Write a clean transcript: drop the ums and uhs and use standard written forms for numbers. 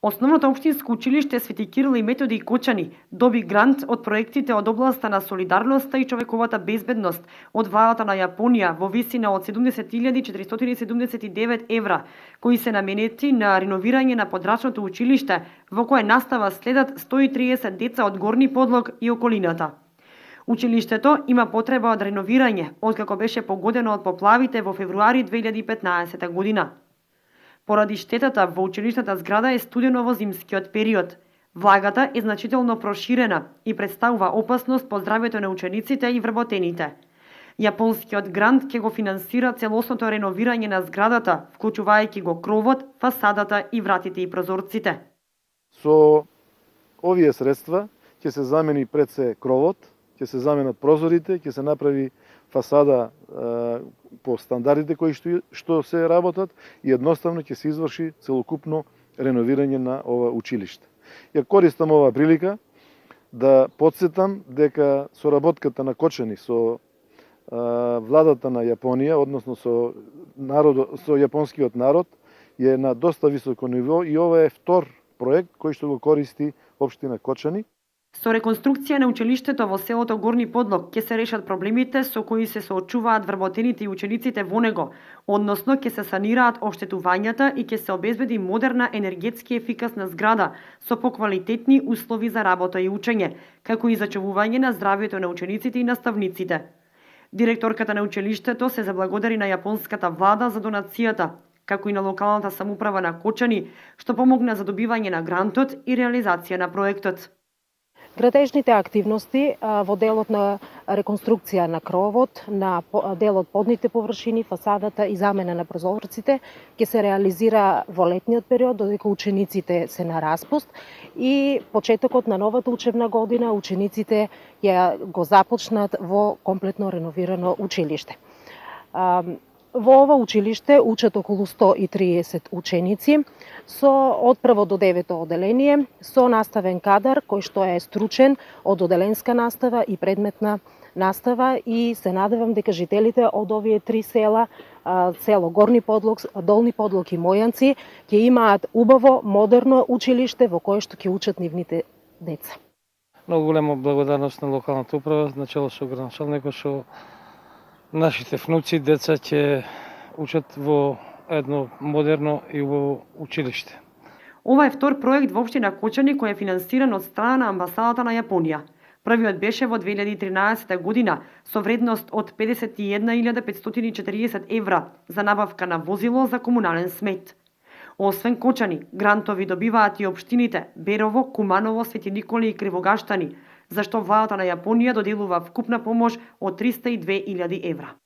Основното општинско училиште Свети Кирил и Методи Кочани доби грант од проектите од областа на солидарноста и човековата безбедност од владата на Јапонија во висина од 70.479 евра, кои се наменети на реновирање на подрачното училиште, во кое настава следат 130 деца од Горни Подлог и околината. Училиштето има потреба од реновирање, откако беше погодено од поплавите во февруари 2015 година. Поради штетата во училишната зграда е студено во зимскиот период. Влагата е значително проширена и представува опасност по здравјето на учениците и вработените. Јапонскиот грант ќе го финансира целосното реновирање на зградата, вклучувајќи го кровот, фасадата и вратите и прозорците. Со овие средства ќе се замени пред се кровот, ќе се заменат прозорите, ќе се направи фасада по стандардите кои што се работат и едноставно ќе се изврши целокупно реновирање на ова училиште. Ја користам оваа прилика да потсетам дека соработката на Кочани со владата на Јапонија, односно со јапонскиот народ, е на доста високо ниво и ова е втор проект кој што го користи општина Кочани. Со реконструкција на училиштето во селото Горни Подлог ќе се решат проблемите со кои се соочуваат вработените и учениците во него, односно ќе се санираат оштетувањата и ќе се обезбеди модерна енергетски ефикасна зграда со поквалитетни услови за работа и учење, како и зачувување на здравјето на учениците и наставниците. Директорката на училиштето се заблагодари на јапонската влада за донацијата, како и на локалната самоуправа на Кочани, што помогна за добивање на грантот и реализација на проектот. Градежните активности во делот на реконструкција на кровот, на делот подните површини, фасадата и замена на прозорците ќе се реализира во летниот период, додека учениците се на распуст и почетокот на новата учебна година учениците ја го започнат во комплетно реновирано училиште. Во ова училиште учат околу 130 ученици со од прво до 9 оделение, со наставен кадар кој што е стручен од оделенска настава и предметна настава и се надевам дека жителите од овие три села, село Горни Подлог, Долни Подлог и Мојанци, ќе имаат убаво, модерно училиште во кое што ќе учат нивните деца. Многу голема благодарност на локалната управа, начело со градоначалникот, што нашите внуци, деца ќе учат во едно модерно и убаво училиште. Ова е втор проект во општина Кочани кој е финансиран од страна на амбасадата на Јапонија. Првиот беше во 2013 година со вредност од 51.540 евра за набавка на возило за комунален смет. Освен Кочани, грантови добиваат и општините Берово, Куманово, Свети Николи и Кривогаштани, зашто владата на Јапонија доделува вкупна помош од 302.000 евра.